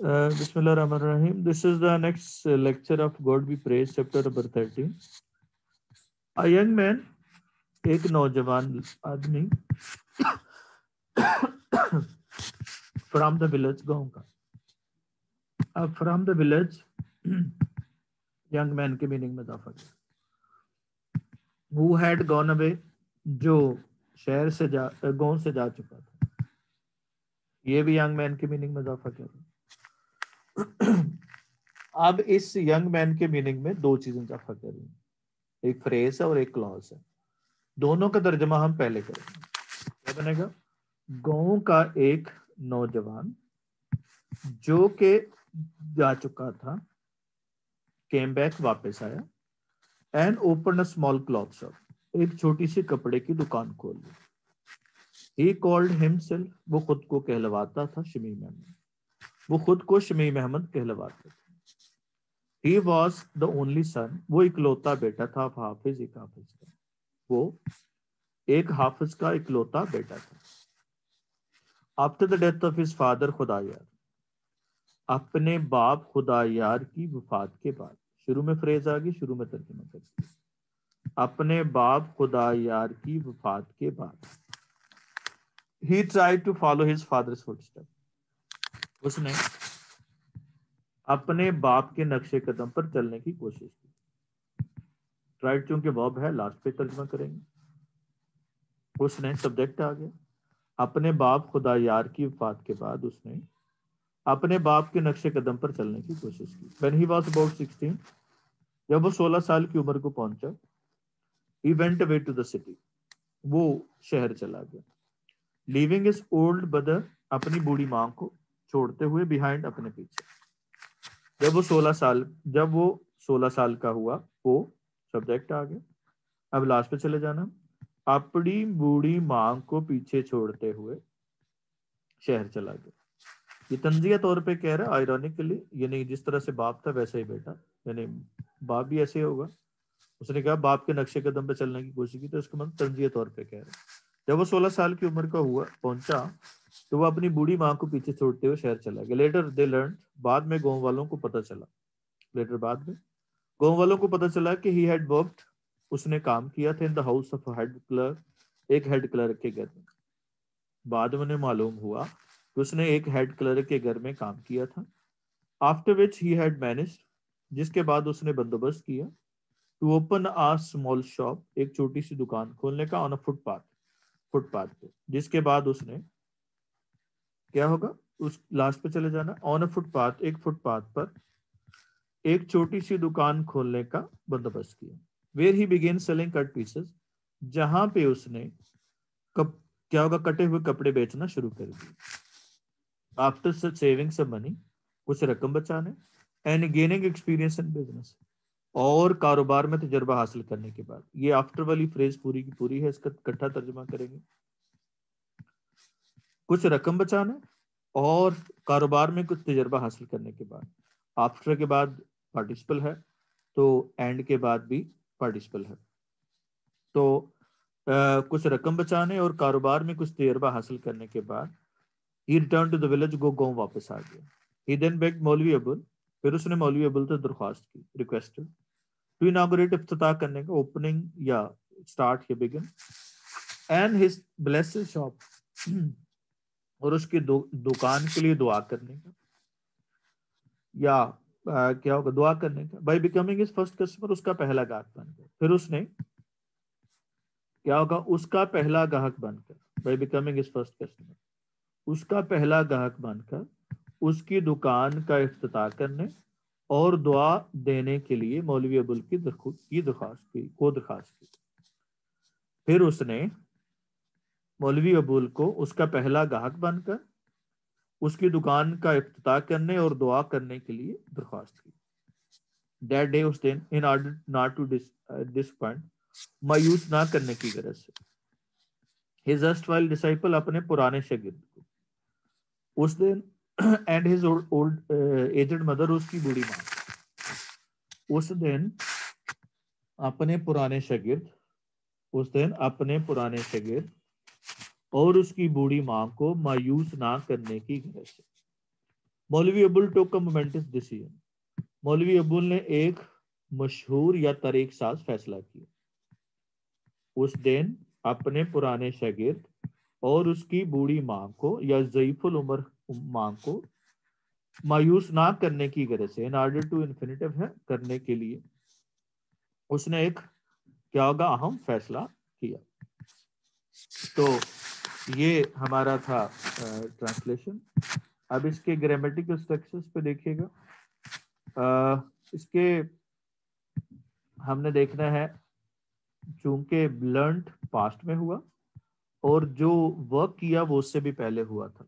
Bismillah Rahman Rahim. This is the next lecture of God Be Praised, chapter number 13. A young man, ایک نوجوان آدمی from the village گاؤں کا. اب from the village young man کے meaning میں اضافہ کیا. Who had gone away, جو شہر سے گاؤں سے جا چکا تھا. یہ بھی ینگ مین کے میننگ میں اضافہ کیا. اب اس ینگ مین کے میننگ میں دو چیزیں اضافہ کر رہی ہیں, ایک فریز ہے اور ایک کلوز ہے. دونوں کا ترجمہ ہم پہلے کریں گے. کیا بنے گا؟ گاؤں کا ایک نوجوان جو کہ جا چکا تھا, کیم بیک واپس آیا, and open a small cloth shop, ایک چھوٹی سی کپڑے کی دکان کھول لی. ہی کالڈ ہمسیلف, وہ خود کو کہلواتا تھا شمیم احمد, وہ خود کو شمیم احمد کہلواتا تھا. He was the only son, وہ اکلوتا بیٹا تھا حافظ, ایک حافظ کا. وہ ایک حافظ کا اکلوتا بیٹا تھا. After the death of his father, خدا یار, اپنے باپ خدا یار کی وفات کے بعد. شروع میں فریز آ گئی, شروع میں ترجمہ کرتی. اپنے باپ خدا یار کی وفات کے بعد. He tried to follow his father's footsteps. اس نے اپنے باپ کے نقش قدم پر چلنے کی کوشش کی. ٹرائڈ چونکہ ورب ہے, لاسٹ پہ ترجمہ کریں گے. اس نے سبجیکٹ آ گیا. اپنے باپ خدا یار کی وفات کے بعد اس نے اپنے باپ کے نقش قدم پر چلنے کی کوشش کی. When he was about 16, جب وہ 16 سال کی عمر کو پہنچا, he went away to the city, وہ شہر چلا گیا. Leaving his old brother, اپنی بوڑھی ماں کو چھوڑتے ہوئے, behind, اپنے پیچھے. جب وہ 16 سال کا ہوا, وہ سبجیکٹ آ گیا. اب لاسٹ پہ چلے جانا. اپنی بوڑھی ماں کو پیچھے چھوڑتے ہوئے شہر چلا گیا. یہ تنزیہ طور پہ کہہ رہا ہے آئرونیکلی, یعنی جس طرح سے باپ تھا ویسے ہی بیٹا, یعنی باپ بھی ایسے ہوگا. اس نے کہا باپ کے نقشے قدم پہ چلنے کی کوشش کی, تو اس کا مطلب تنزیہ طور پہ کہہ رہا ہے. جب وہ 16 سال کی عمر کا پہنچا تو وہ اپنی بوڑھی ماں کو پیچھے چھوڑتے ہوئے شہر چلا گیا. لیٹر دے لرنڈ, بعد میں گاؤں والوں کو پتہ چلا. لیٹر بعد میں گاؤں والوں کو پتہ چلا کہ ہی ہیڈ ورکڈ, اس نے کام کیا تھا, in the house of head clerk, ایک ہیڈ کلرک کے گھر میں. بعد میں انہیں معلوم ہوا کہ اس نے ایک ہیڈ کلرک کے گھر میں کام کیا تھا. After which he had managed, جس کے بعد اس نے بندوبست کیا, to open a small shop, ایک چھوٹی سی دکان کھولنے کا, آن اے فٹ پاتھ پہ. جس کے بعد اس نے کیا ہوگا, اس لاسٹ پہ چلے جانا. آن اے فٹ پاتھ, ایک فٹ پاتھ پر ایک چھوٹی سی دکان کھولنے کا بندوبست کیا. Where he began selling cut pieces, جہاں پہ اس نے کیا ہوگا, کٹے ہوئے کپڑے بیچنا شروع کر دی. آفٹر سیونگ سم منی, کچھ رقم بچانے, and gaining experience in business, اور کاروبار میں تجربہ حاصل کرنے کے بعد. یہ آفٹر والی فریز پوری کی پوری ہے, اس کا اکٹھا ترجمہ کریں گے. کچھ رقم بچانا اور کاروبار میں کچھ تجربہ حاصل کرنے کے بعد. آفٹر کے بعد پارٹیسپل ہے, تو اینڈ کے بعد بھی پارٹیسپل ہے. تو کچھ رقم بچانے اور کاروبار میں کچھ تجربہ حاصل کرنے کے بعد he returned to the village, گاؤں واپس آ گیا. he then begged مولوی ابول, پھر اس نے مولوی ابول سے درخواست کی, ریکویسٹڈ, ٹو اناگوریٹ, افتتاح کرنے کا, اوپننگ یا اسٹارٹ یا بگن, اینڈ ہز بلیسڈ شاپ, اور اس کی دکان کے لیے دعا کرنے کا, یا کیا ہوگا, دعا کرنے کا. By becoming his first customer, اس کا پہلا گاہک بن گیا. پھر اس نے کیا ہوگا, اس کا پہلا گاہک بن کر, by becoming his first customer, اس کا پہلا گاہک بن کر اس کی دکان کا افتتاح کرنے اور دعا دینے کے لیے مولوی ابول کی درخواست کی. پھر اس نے مولوی ابول کو اس کا پہلا گاہک بن کر اس کی دکان کا افتتاح کرنے اور دعا کرنے کے لیے درخواست کی. That day, us then, in order not to disappoint, مایوس نہ کرنے کی غرض سے, his erstwhile disciple, اپنے پرانے شاگرد کو, اس دن, and his old aged mother, اس کی بوڑھی ماں, اس دن اپنے پرانے شاگرد, اس دن اپنے پرانے شاگرد اور اس کی بوڑھی ماں کو مایوس نہ کرنے کی غرض سے. مولوی ابو ٹوک اے مومنٹس ڈیسیژن. مولوی ابو نے ایک مشہور یا طریق ساز فیصلہ کیا. اس دن اپنے پرانے شاگرد اور اس کی بوڑھی ماں کو یا ضعیف العمر ماں کو مایوس نہ کرنے کی غرض سے, ان آرڈر ٹو انفینیٹو ہے کرنے کے لیے اس نے ایک کیا ہوگا اہم فیصلہ کیا. تو یہ ہمارا تھا ٹرانسلیشن. اب اس کے گرامیٹیکل اسٹرکچرز پہ دیکھیے گا. اس کے ہم نے دیکھنا ہے چونکہ لرنڈ پاسٹ میں ہوا اور جو ورک کیا وہ اس سے بھی پہلے ہوا تھا.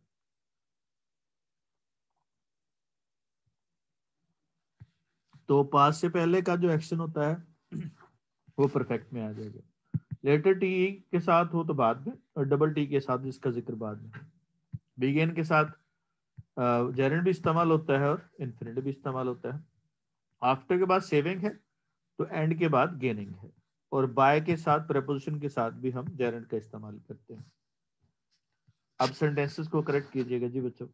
تو پاسٹ سے پہلے کا جو ایکشن ہوتا ہے وہ پرفیکٹ میں آ جائے گا. لیٹر ٹی کے ساتھ ہو تو بعد میں, اور ڈبل ٹی کے ساتھ جس کا ذکر بعد میں. بگین کے ساتھ جیرنڈ بھی استعمال ہوتا ہے اور انفینیٹو بھی استعمال ہوتا ہے. آفٹر کے بعد سیونگ ہے تو اینڈ کے بعد گیننگ ہے. اور بائی کے ساتھ پریپوزیشن کے ساتھ بھی ہم جیرنڈ کا استعمال کرتے ہیں. اب سینٹینسز کو کریکٹ کیجئے گا جی بچوں.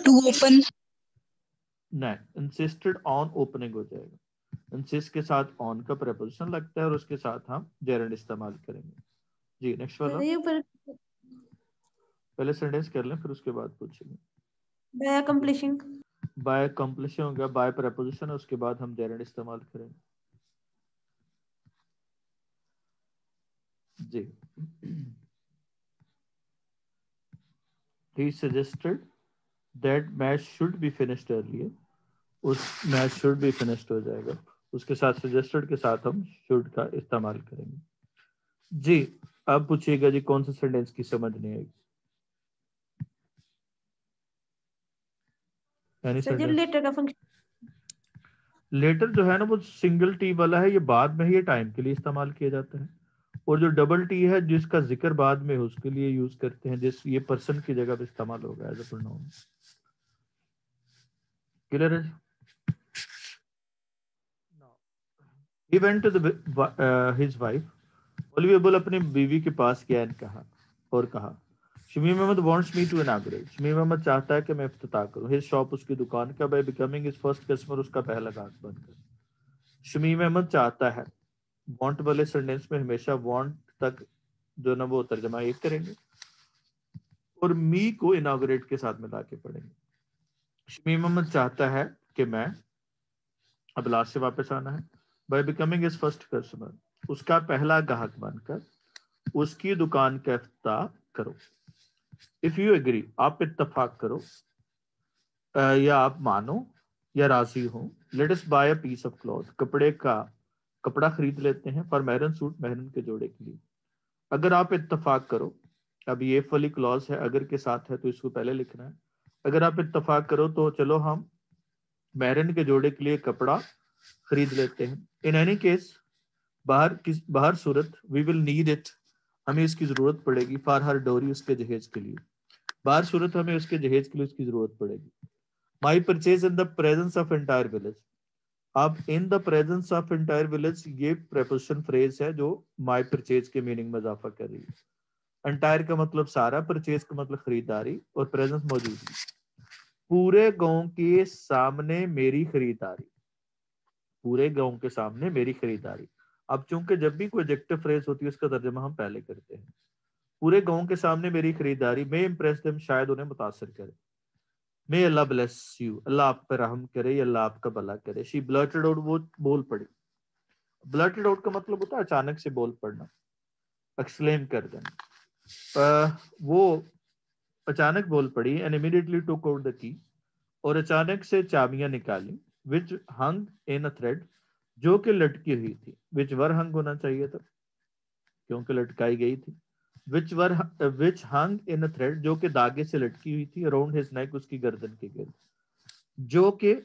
ٹو اوپن, نہیں, انسسٹڈ آن اوپننگ ہو جائے گا. انسسٹ کے ساتھ آن کا پریپوزیشن لگتا ہے اور اس کے ساتھ ہم جیرنڈ استعمال کریں گے. جی نیکسٹ والا. پہلے سینٹینس کر لیں پھر اس کے بعد پوچھیں گے. بائی اکمپلشنگ, بائی کمپلیشن ہو گیا, بائی پریپوزیشن, اس کے بعد ہم جیرنڈ استعمال کریں گے. جی. He suggested that match should be finished earlier. اس میچ should be finished ہو جائے گا, اس کے ساتھ suggested کے ساتھ ہم should کا استعمال کریں گے. جی اب پوچھیے گا جی کون سے سینٹینس کی سمجھ نہیں آئے گی. لیٹر کا فنکشن, لیٹر جو ہے نا وہ سنگل ٹی والا ہے, یہ بعد میں ہی یہ ٹائم کے لیے استعمال کیا جاتا ہے. اور جو ڈبل ٹی ہے جس کا ذکر بعد میں اس کے لیے یوز کرتے ہیں, جس یہ پرسن کی جگہ پہ استعمال ہوگا ایز اے پروناؤن. کلیئر ہے. He went to his wife. مولوی ابول اپنی بیوی کے پاس گیا اور کہا Shamim Ahmad wants me to inaugurate. Shamim Ahmad چاہتا ہے کہ میں افتتاح کروں his shop, اس کی دکان کا, by becoming his first customer, اس کا پہلا گاہک بن کر. شمیم احمد چاہتا ہے, want والے سینٹینس میں ہمیشہ want تک جو نا وہ ترجمہ ایک کریں گے اور می کو اناگوریٹ کے ساتھ ملا کے پڑھیں گے. شمیم احمد چاہتا ہے کہ میں, اب لاسٹ سے واپس آنا ہے, by becoming his first customer, اس کا پہلا گاہک بن کر اس کی دکان کا افتتاح کرو. if you agree, آپ اتفاق کرو یا آپ مانو یا راضی ہو. let us buy a piece of cloth, کپڑا خرید لیتے ہیں, for مہرن سوٹ, مہرن کے جوڑے کے لیے. اگر آپ اتفاق کرو, اب یہ فلی کلوز ہے, اگر کے ساتھ ہے تو اس کو پہلے لکھنا ہے. اگر آپ اتفاق کرو تو چلو ہم مہرن کے جوڑے کے لیے کپڑا خرید لیتے ہیں. ان اینی کیس, باہر صورت, وی ول نیڈ اٹ, ہمیں اس کی ضرورت پڑے گی, فار ہر ڈوری, اس کے جہیز کے لیے. باہر صورت ہمیں اس کے جہیز کے لیے اس کی ضرورت پڑے گی. My purchase in the presence of entire village. اب in the presence of entire village یہ پریپوزیشن فریز ہے جو مائی پرچیز کے میننگ میں اضافہ کر رہی ہے. انٹائر کا مطلب سارا, پرچیز کا مطلب خریداری, اور پریزنس موجودگی. پورے گاؤں کے سامنے میری خریداری, پورے گاؤں کے سامنے میری خریداری. اب چونکہ جب بھی کوئی ایڈجیکٹو فریز ہوتی ہے اس کا ترجمہ ہم پہلے کرتے ہیں. پورے گاؤں کے سامنے میری خریداری, میں امپریس دم, شاید انہیں متاثر کرے. may اللہ bless you, اللہ آپ پر رحم کرے یا اللہ آپ کا بھلا کرے. she blurted out, وہ بول پڑی. blurted out کا مطلب ہوتا ہے اچانک سے بول پڑنا, ایکسکلیم کر دینا. وہ اچانک بول پڑی, and immediately took out the key, اور اچانک سے چابیاں نکالی, which hung in a thread, جو کہ لٹکی ہوئی تھی. which were hung ہونا چاہیے تھا کیونکہ لٹکائی گئی تھی. which hung in a thread, جو کہ داغے سے لٹکی ہوئی تھی, around his neck, اس کی گردن کے گرد, جو کہ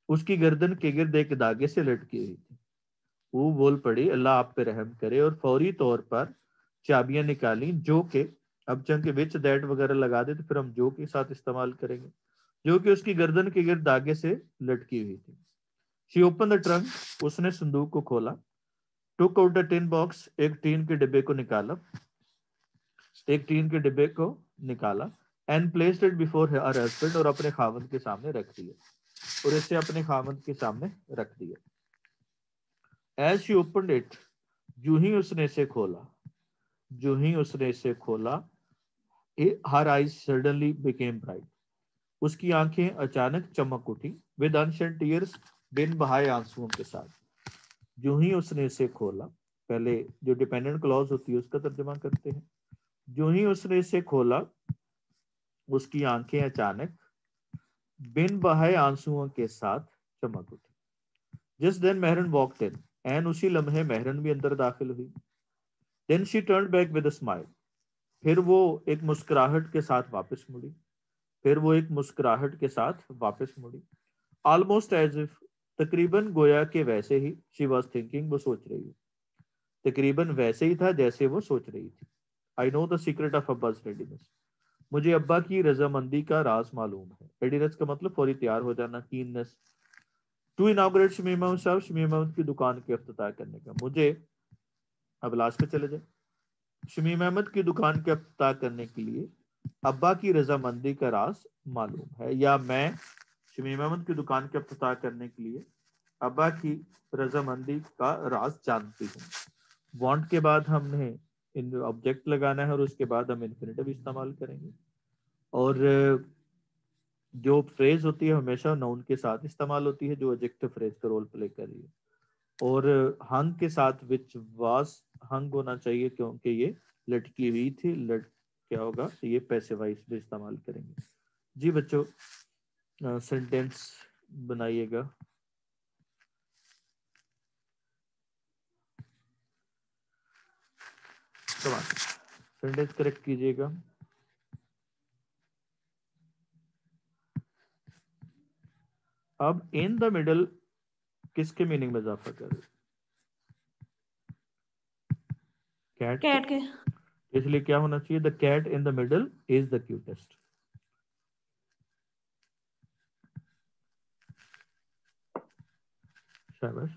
اس کی گردن کے گرد ایک داغے سے لٹکی ہوئی تھی. وہ بول پڑی اللہ آپ پہ رحم کرے, اور فوری طور پر چابیاں نکالیں, جو کہ, اب چونکہ وچ دیٹ وغیرہ لگا دے تو پھر ہم جو کے ساتھ استعمال کریں گے, جو کہ اس کی گردن کے گرد داغے سے لٹکی ہوئی تھی. she opened the trunk, اس نے صندوق کو کھولا. took out a tin box, ایک ٹین کے ڈبے کو نکالا, ایک ٹین کے ڈبے کو نکالا. and placed it before her husband, اور اپنے خاوند کے سامنے رکھ دیا، اور اسے اپنے خاوند کے سامنے رکھ دیا. As she opened it, جو ہی اس نے اسے کھولا، جو ہی اس نے اسے کھولا، her eyes suddenly became bright. اس کی آنکھیں اچانک چمک اٹھی. with unshed tears، بن بہائے آنسوؤں کے ساتھ. جو ہی اس نے اسے کھولا، پہلے جو ڈیپینڈنٹ کلوز ہوتی ہے اس کا ترجمہ کرتے ہیں. جو ہی اس نے اسے کھولا، اس کی آنکھیں اچانک بن بہائے آنسوؤں کے ساتھ چمک اٹھی. جس دن مہرن walked in، این اسی لمحے مہرن بھی اندر داخل ہوئی. then she turned back with a smile، پھر وہ ایک مسکراہٹ کے ساتھ واپس مڑی. پھر وہ ایک مسکراہٹ کے ساتھ واپس مڑی. almost as if، تقریباً گویا کہ ویسے ہی. she was thinking، وہ سوچ رہی ہے. تقریباً ویسے ہی تھا جیسے وہ سوچ رہی تھی. I know the secret of Abba's readiness، مجھے ابا کی رضامندی کا راز معلوم ہے. readiness کا مطلب فوری تیار ہو جانا، keenness. to inaugurate Shamim Ahmad صاحب، شمیم احمد کی دکان کے افتتاح کرنے کا. مجھے اب لاسٹ پہ چلے جائیں. شمیم احمد کی دکان کے افتتاح کرنے کے لیے ابا کی رضامندی کا راز معلوم ہے، یا میں شمیم احمد کی دکان کے افتتاح کرنے کے لیے ابا کی رضامندی کا راز جانتی ہوں. وانٹ کے بعد ہم نے آبجیکٹ لگانا ہے، اور اس کے بعد ہم انفینیٹو استعمال کریں گے. اور جو فریز ہوتی ہے ہمیشہ ناؤن کے ساتھ استعمال ہوتی ہے، جو ایڈجیکٹو فریز کا رول پلے کر رہی ہے. اور ہنگ کے ساتھ وچ واز ہنگ ہونا چاہیے، کیونکہ یہ لٹکی ہوئی تھی. کیا ہوگا، یہ پیسو وائس بھی استعمال کریں گے. جی بچوں، سینٹینس بنائیے گا. سینٹینس کریکٹ کیجیے گا. اب ان دا مڈل کس کے میننگ میں اضافہ کرے؟ کیٹ کے. اس لیے کیا ہونا چاہیے؟ The cat in the middle is the cutest. شاباش.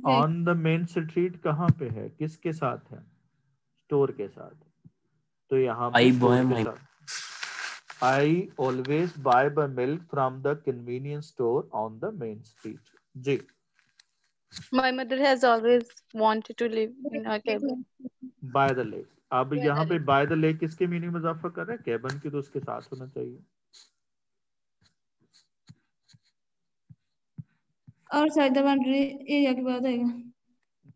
آن دا مین اسٹریٹ کہاں پہ ہے، کس کے ساتھ ہے؟ اسٹور کے ساتھ. تو یہاں پہ اسٹور کے ساتھ. I always buy my milk from the convenience store on the main street. G. My mother has always wanted to live in a cabin by the lake. اب یہاں پہ by the lake کس کے meaning میں اضافہ کر رہا ہے؟ کیبن کی، تو اس کے ساتھ ہونا چاہیے. outside the boundary area کے بعد آئے گا.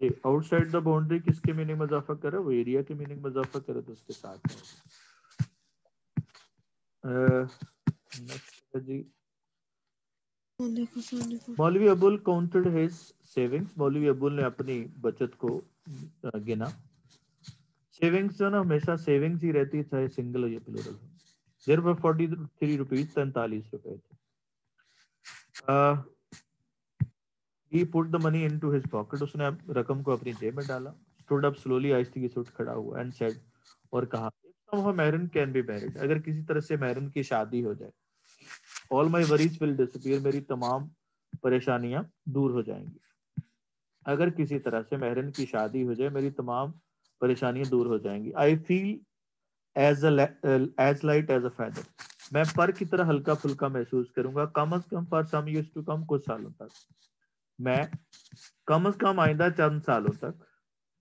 جی. آؤٹ سائڈ دا باؤنڈری کس کے میننگ میں اضافہ کر رہا ہے؟ وہ ایریا کے میننگ میں اضافہ کرے تو اس کے ساتھ ہے. نیکسٹ جی. مولوی ابول counted his savings. مولوی ابول نے اپنی بچت کو گنا. سیونگز جو نا ہمیشہ سیونگز ہی رہتی ہے، چاہے سنگل ہو یا پلورل ہو. دیر پر 43 روپیز، 43 روپے تھے. He put the money into his pocket. اس نے رقم کو اپنی جیب میں ڈالا. Stood up slowly، آہستگی سے اٹھ کھڑا ہوا. And said، اور کہا، somehow Mehran can be married، اگر کسی طرح سے مہرن کی شادی ہو جائے. All my worries will disappear، میری تمام پریشانیاں دور ہو جائیں گی. اگر کسی طرح سے مہرن کی شادی ہو جائے، میری تمام پریشانیاں دور ہو جائیں گی. I feel as light as a feather، میں پر کی طرح ہلکا پھلکا محسوس کروں گا. کم از کم for some years to come، کچھ سالوں تک. میں کم از کم آئندہ چند سالوں تک،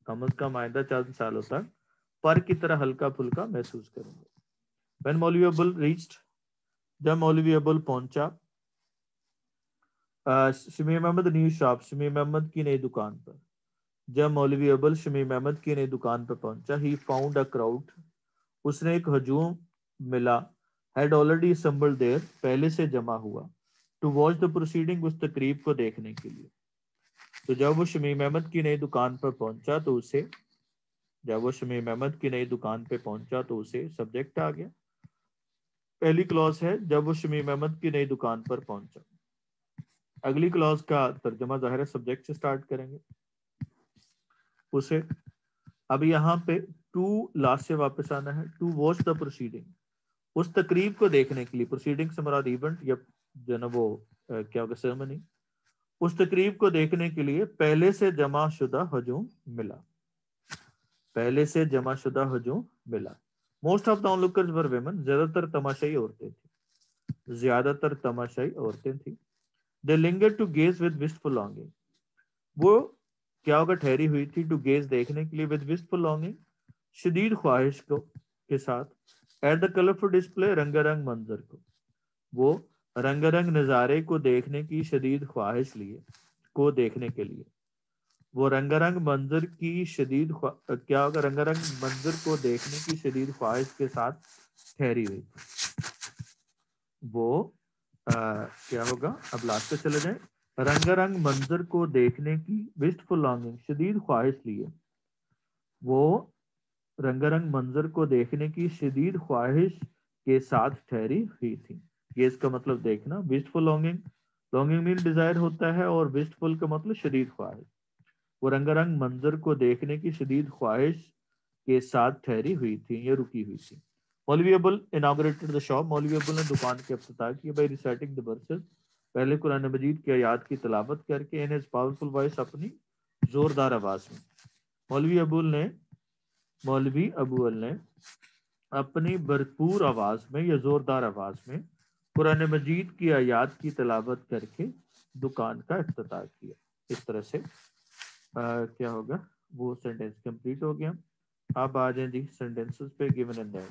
کم از کم آئندہ چند سالوں تک پر کی طرح ہلکا پھلکا محسوس کروں گا. When مولوی ابول reached، جب مولوی ابول پہنچا شمیم احمد نیو شاپ، شمیم احمد کی نئی دکان پر. جب مولوی ابول شمیم احمد کی نئی دکان پر پہنچا. He found a crowd، اس نے ایک ہجوم ملا. Had already assembled there، پہلے سے جمع ہوا. To watch the proceeding، اس تقریب کو دیکھنے کے لیے. تو جب وہ شمیم احمد کی نئی دکان پر پہنچا تو اسے، جب وہ شمیم احمد کی نئی دکان پہ پہنچا تو اسے سبجیکٹ آ گیا. پہلی کلوز ہے جب وہ شمیم احمد کی نئی دکان پر پہنچا. اگلی کلوز کا ترجمہ ظاہر ہے سبجیکٹ سے سٹارٹ کریں گے اسے. اب یہاں پہ ٹو لاسٹ سے واپس آنا ہے. ٹو واچ دا پروسیڈنگ، اس تقریب کو دیکھنے کے لیے. پروسیڈنگ سے مراد ایونٹ یا جو نا وہ کیا ہوگا، سیرمنی. اس تقریب کو دیکھنے کے لیے پہلے سے جمع شدہ ہجوم ملا. پہلے سے جمع شدہ ہجوم ملا. Most of the onlookers were women, زیادہ تر تماشائی عورتیں تھیں, زیادہ تر تماشائی عورتیں تھیں. They lingered to gaze with wistful longing. وہ کیا ہوگا, ٹھہری ہوئی تھی, ٹو گیز دیکھنے کے لیے, with wistful longing شدید خواہش کو کے ساتھ, ایٹ دا کلرفل ڈسپلے رنگا رنگ منظر کو, وہ رنگا رنگ نظارے کو دیکھنے کی شدید خواہش لیے, کو دیکھنے کے لیے, وہ رنگا رنگ منظر کی شدید کیا ہوگا, رنگا رنگ منظر کو دیکھنے کی شدید خواہش کے ساتھ ٹھہری ہوئی تھی. وہ کیا ہوگا, اب لاسٹ پہ چلے جائیں, رنگا رنگ منظر کو دیکھنے کی وسٹفل لانگنگ شدید خواہش لیے, وہ رنگا رنگ منظر کو دیکھنے کی شدید خواہش کے ساتھ ٹھہری ہوئی تھی. یہ اس کا مطلب دیکھنا, وسٹفل لانگنگ, لانگنگ مین ڈیزائر ہوتا ہے, اور وسٹفل کا مطلب شدید خواہش. وہ رنگا رنگ منظر کو دیکھنے کی شدید خواہش کے ساتھ ٹھہری ہوئی تھی یا رکی ہوئی تھی. مولوی ابل inaugurated the shop. مولوی ابل نے دکان کی افتتاح کی by reciting the verses. پہلے قرآن مجید کی آیات کی تلاوت کر کے, in his powerful voice, اپنی زوردار آواز میں. مولوی ابول نے اپنی بھرپور آواز میں یا زوردار آواز میں قرآن مجید کی آیات کی تلاوت کر کے دکان کا افتتاح کیا. اس طرح سے کیا ہوگا, وہ سینٹینس کمپلیٹ ہو گیا. اب آ جائیں جی سینٹینسز پہ, given and then.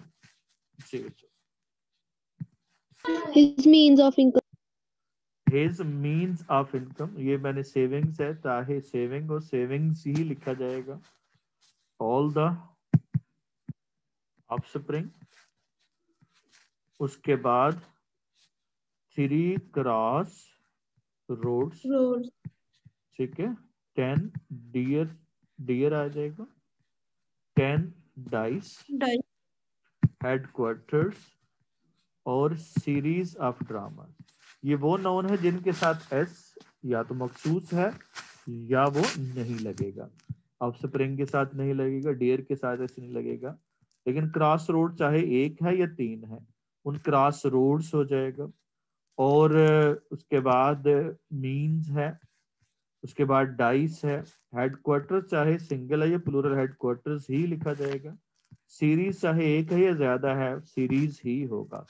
His means of income. His means of income, یہ میں نے سیونگز ہے, چاہے سیونگ اور سیونگز ہی لکھا جائے گا. All the offspring, اس کے بعد 3 cross roads, ٹھیک ہے, 10 deer آ جائے گا, 10 dice, ہیڈ کوارٹرز, اور سیریز آف ڈراما. یہ وہ نون ہے جن کے ساتھ ایس یا تو مخصوص ہے یا وہ نہیں لگے گا. آف سپرنگ کے ساتھ نہیں لگے گا, ڈیئر کے ساتھ ایسے نہیں لگے گا, لیکن کراس روڈ چاہے ایک ہے یا 3 ہے, ان کراس روڈز ہو جائے گا. اور اس کے بعد مینز ہے, اس کے بعد ڈائس ہے, ہیڈ کوارٹر چاہے سنگل ہے یا پلورل ہیڈ کوارٹرز ہی لکھا جائے گا. سیریز چاہے ایک ہے یا زیادہ ہے, سیریز ہی ہوگا.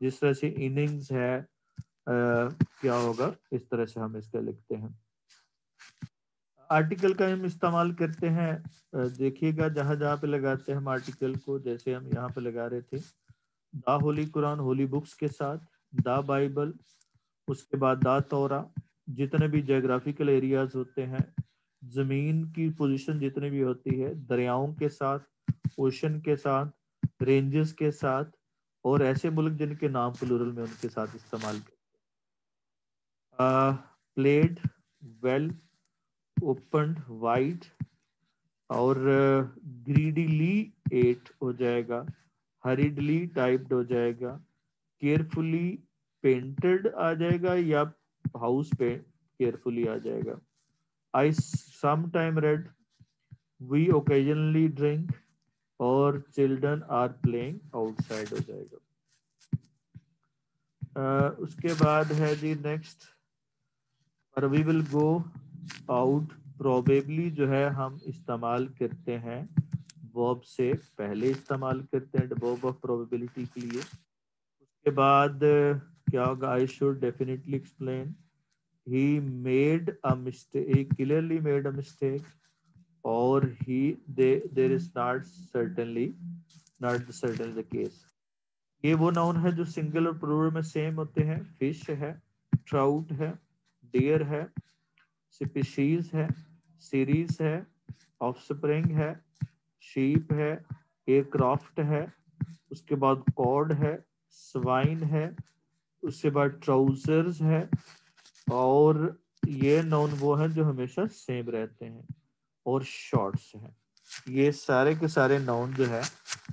جس طرح سے اننگز ہے, کیا ہوگا, اس طرح سے ہم اس کا لکھتے ہیں. آرٹیکل کا ہم استعمال کرتے ہیں, دیکھیے گا جہاں جہاں پہ لگاتے ہیں ہم آرٹیکل کو, جیسے ہم یہاں پہ لگا رہے تھے دا ہولی قرآن, ہولی بکس کے ساتھ, دا بائبل, اس کے بعد دا تورا, جتنے بھی جیوگرافیکل ایریاز ہوتے ہیں, زمین کی پوزیشن جتنے بھی ہوتی ہے, دریاؤں کے ساتھ, اوشن کے ساتھ, رینجز کے ساتھ, اور ایسے ملک جن کے نام پلورل میں ان کے ساتھ استعمال کرتے ہیں. پلیڈ, ویل, اوپنڈ, وائٹ, اور گریڈیلی ایٹ ہو جائے گا, ہریڈلی ٹائپڈ ہو جائے گا, کیئرفلی پینٹڈ آ جائے گا, یا ہاؤس پہ کیئرفلی آ جائے گا. I sometime read, we occasionally drink, اور children are playing outside ہو جائے گا. اس کے بعد ہے جی next, we will go out, probably جو ہے ہم استعمال کرتے ہیں verb سے پہلے استعمال کرتے ہیں verb of probability کے لیے. اس کے بعد کیا ہوگا, I should definitely explain, he made a mistake, he clearly made a mistake, اور there is not certainly the case. یہ وہ ناؤن ہے جو سنگل اور پلورل میں سیم ہوتے ہیں. فش ہے, ٹراؤٹ ہے, ڈیئر ہے, سپیشیز ہے, سیریز ہے, آف سپرنگ ہے, شیپ ہے, ایئر کرافٹ ہے, اس کے بعد کارڈ ہے, سوائن ہے, اس کے بعد ٹراؤزرز ہے, اور یہ ناؤن وہ ہیں جو ہمیشہ سیم رہتے ہیں, اور شارٹس ہیں. یہ سارے کے سارے ناؤن جو ہے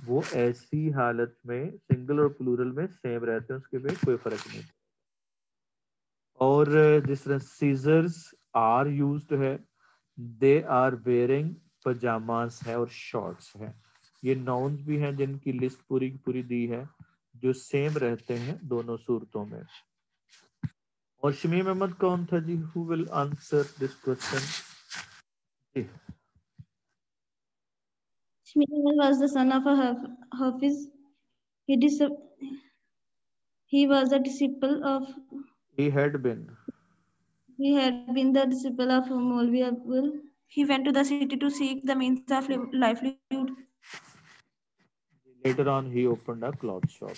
وہ ایسی حالت میں سنگل اور پلورل میں سیم رہتے ہیں, اس کے میں کوئی فرق نہیں. اور جس طرح سیزرز آر یوزڈ ہے, دے آر ویئرنگ پجاماز ہے, اور شارٹس ہے. یہ ناؤنز بھی ہیں جن کی لسٹ پوری کی پوری دی ہے جو سیم رہتے ہیں دونوں صورتوں میں. اور شمیم احمد کون تھا جی, who will answer this question? G Ishmael was the son of a Hafiz. He was a disciple of. He had been. He had been the disciple of Maulvi Akbar. He went to the city to seek the means of livelihood. Later on he opened a cloth shop.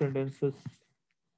sentences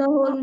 the whole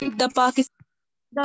The Pakistan. the